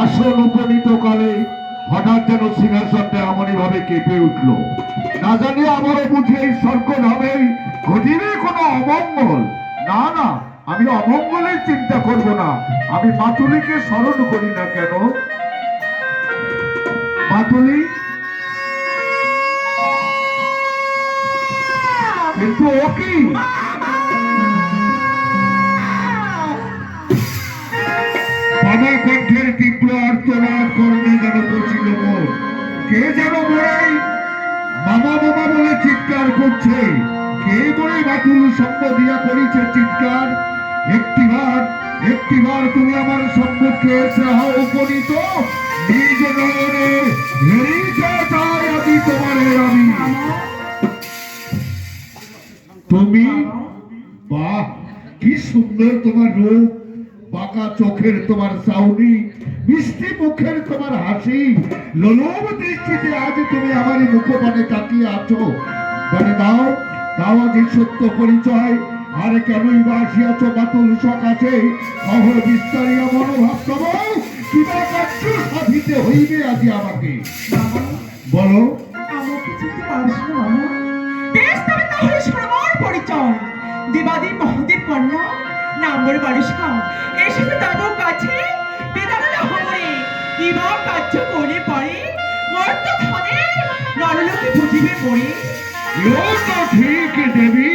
আসন উপনীত কালে হঠাৎ যেন সিংহাসনটা এমনই ভাবে কেঁপে উঠল। না জানি আমারও বুঝে এই স্বর্গধামে ঘটিবে কোনো অমঙ্গল। না না, আমি অমঙ্গলের চিন্তা করব না। আমি মাতুলিকে স্মরণ করি না কেন? মাতুলি, কিন্তু ও কি? বাবা কণ্ঠের তীব্র আর্তনাদ কর্ণে যেন পৌঁছিল মোর। কে যেন মোরাই মামা মামা বলে চিৎকার করছে। কে বলে মাতুল সঙ্গ দিয়া করিছে চিৎকার। একটিবার তুমি আমার সম্মুখে এসে হও উপনীত। নিজ নয়নে হেরিতে চাই আদি তোমারে আমি। তুমি? বাহ, কি সুন্দর তোমার রূপ, বাঁকা চোখের তোমার চাউনি, মিষ্টি মুখের তোমার হাসি, লোলুপ দৃষ্টিতে আজ তুমি আমার মুখপানে তাকিয়ে আছো। বলে দাও দাও আজ সত্য পরিচয়। আর কেনই বা আসিয়াছ মাতুল সকাশে? সহ বিস্তারিয়া মনোভাব তব কিবা কার্য সাধিতে হইবে আজি আমাকে। বলো। আমাকে চিনতে পারছ না মামা? বেশ, তবে তাহলে শোনো আমার পরিচয়। দেবাদেব মহাদেব কন্যা নাম্বার বারিশা এসেছে তার কাছে বেদানা হরে কিবা কার্য করে পারে মর্ত ধনে নরলোকে বুঝিবে পড়ে। এও তো ঠিক দেবী।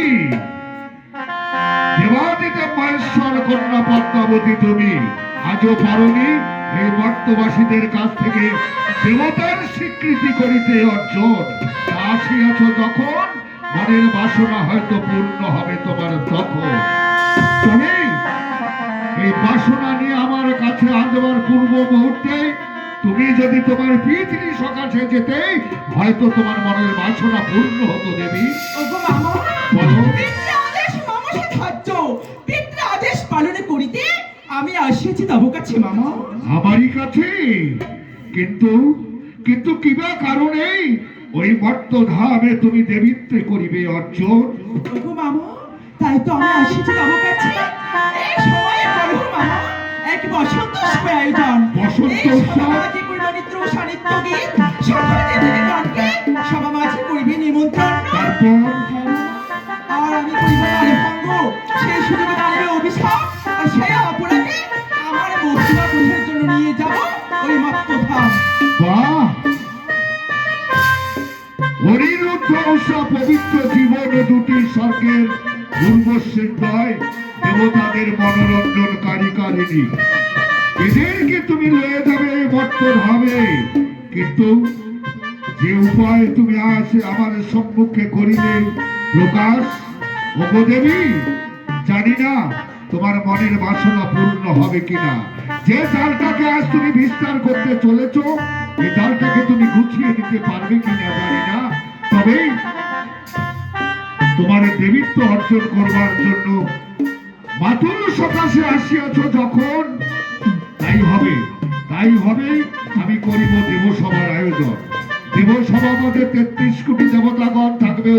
দেবাদিদেব মহেশ্বর কন্যা পদ্মাবতী তুমি আজও পারনি এই মর্তবাসীদের কাছ থেকে দেবতার স্বীকৃতি করিতে অর্জন। আসিয়াছ যখন মনের বাসনা হয়তো পূর্ণ হবে তোমার তখন। তুমি এই বাসনা নিয়ে আমার কাছে আসবার পূর্ব মুহূর্তে তুমি যদি তোমার পিতৃ সকাশে যেতে হয়তো তোমার মনের বাসনা পূর্ণ হতো দেবী। ওগো মামা, বলো। পিতৃ আদেশ মামসে ধার্য, পিতৃ আদেশ পালনে করিতে আমি আসিয়াছি তব কাছে মামা। আমারই কাছে? কিন্তু কিন্তু কিবা কারণে ওই মর্তধামে তুমি দেবীত্বে করিবে অর্জন? ওগো মামা, তাই তো আমি আসিয়াছি তব কাছে। এই সময়ে করো মামা এক বসন্ত উৎসবের আয়োজন। বসন্ত এই উৎসব? সভামাঝে করিবে নৃত্য সান্নিধ্য গীত, সকলে দেবদেবগণকে সভামাঝে করিবে নিমন্ত্রণ। তারপর? আর আমি করিব নারীভঙ্গ, সেই সুযোগে দাঁড়িবে অভিশাপ। আর সেই অপরাধে আমার মহিমা প্রচারের জন্য নিয়ে যাব ওই মত্তধাম। বাহ, অনিরুদ্ধ উষা পবিত্র জীবন দুটি স্বর্গের পূর্বসিদ্ধয় দেবতাদের মনোরঞ্জনকারী কারিণী। এদেরকে তুমি লয়ে যাবে এই মর্তধামে। কিন্তু যে উপায় তুমি আজ আমার সম্মুখে করিলে প্রকাশ, ওগো দেবী, জানি না তোমার মনের বাসনা পূর্ণ হবে কিনা। যে জালটাকে আজ তুমি বিস্তার করতে চলেছ এই জালটাকে তুমি গুছিয়ে দিতে পারবে কিনা জানি না। তবে তোমার দেবীত্ব অর্জন করবার জন্য মাতুল সকাশে আসিয়াছ যখন, তাই হবে আমি করিব দেবসভার আয়োজন। দেবসভা মধ্যে ৩৩ কোটি দেবতাগণ থাকবে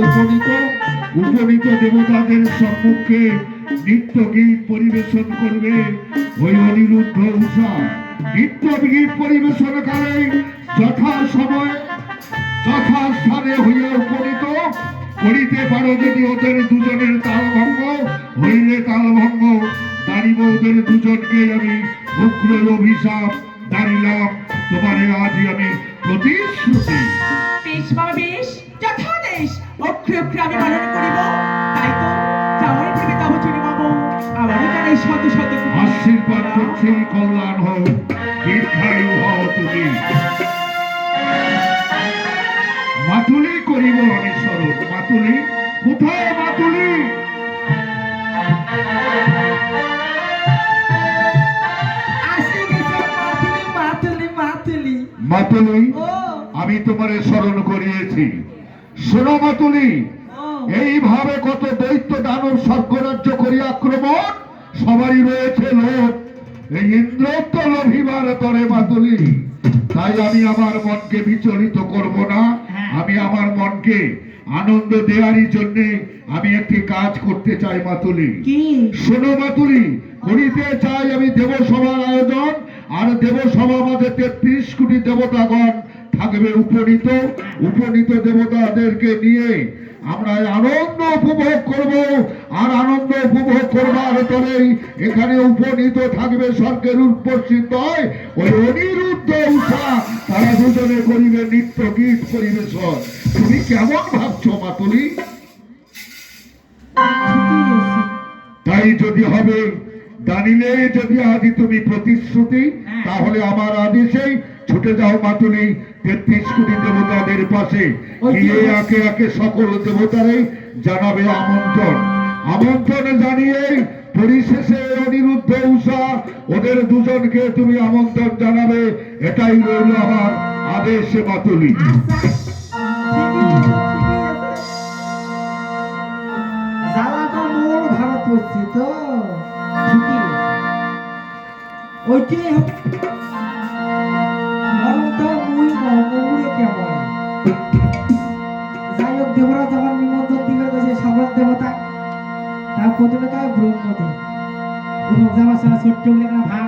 উপনীত দেবতাদের সম্মুখে নৃত্য গীত পরিবেশন করবে ওই অনিরুদ্ধ উষা। নৃত্য গীত পরিবেশনকালে যথাসময়ে যথাস্থানে হইয়া উপনীত করিতে পারো যদি ওদের দুজনের তালভঙ্গ, হইলে তালভঙ্গ দাঁড়িব ওদের দুজনকে আমি উগ্র অভিশাপ দাঁড়িলাম তোমারে আজই আমি প্রতিশ্রুতি। বেশ বাবা বেশ, যথাদেশ অক্ষরে অক্ষরে আমি পালন করিব। তাই তো যাওয়ার ভেবে তব চলে পাবো। আমারও জানাই শত শত আশীর্বাদ করছি, কল্যাণ হোক, দীর্ঘায়ু হও তুমি। মাতুলি করিব আমি স্মরণ। মাতুলি কোথায়? মাতুলি মাতুলি, আমি তোমারে স্মরণ করিয়েছি। শোনো মাতুলি, এইভাবে কত দৈত্য দানব স্বর্গরাজ্য করি আক্রমণ, সবারই রয়েছে লোভ। এই ইন্দ্র তো লোভিবার তরে মাতুলি। তাই আমি আমার মনকে বিচলিত করব না। আমি আমার মনকে আনন্দ দেওয়ারই জন্য আমি একটি কাজ করতে চাই মাতুলি। কি? শোনো মাতুলি, করিতে চাই আমি দেবসভার আয়োজন। আর দেবসভা মাঝে 33 কোটি দেবতাগণ থাকবে উপনীত। উপনীত দেবতাদেরকে নিয়ে আমরা আনন্দ উপভোগ করব। আর আনন্দ উপভোগ করবার তরেই এখানে উপনীত থাকবে স্বর্গের উপস্থিত হয় ওই অনিরুদ্ধ উষা। তারা দুজনে করিবে নৃত্য গীত পরিবেশন। তুমি কেমন ভাবছো মাতুলি? তাই যদি হবে, জানিলে যদি আদি তুমি প্রতিশ্রুতি, তাহলে আমার আদেশেই ছুটে যাও মাতুলি 33 কোটি দেবতাদের পাশে গিয়ে একে একে সকল দেবতারে জানাবে আমন্ত্রণ। আমন্ত্রণে জানিয়ে পরিশেষে অনিরুদ্ধ উষা ওদের দুজনকে তুমি আমন্ত্রণ জানাবে। এটাই রইল আমার আদেশ মাতুলি। জ্বালাটা মোর ভারত হচ্ছে তো ঠিকই ওইটাই মরণটা মুই মৌরে কেমন। যাই হোক, দেবরা যখন নিমন্ত্রণ দিবে গেছে সকল দেবতা, তার প্রথমে তার ব্রহ্মদেব। ব্রহ্ম যাবার সারা ছোট্ট বলে একটা ভাগ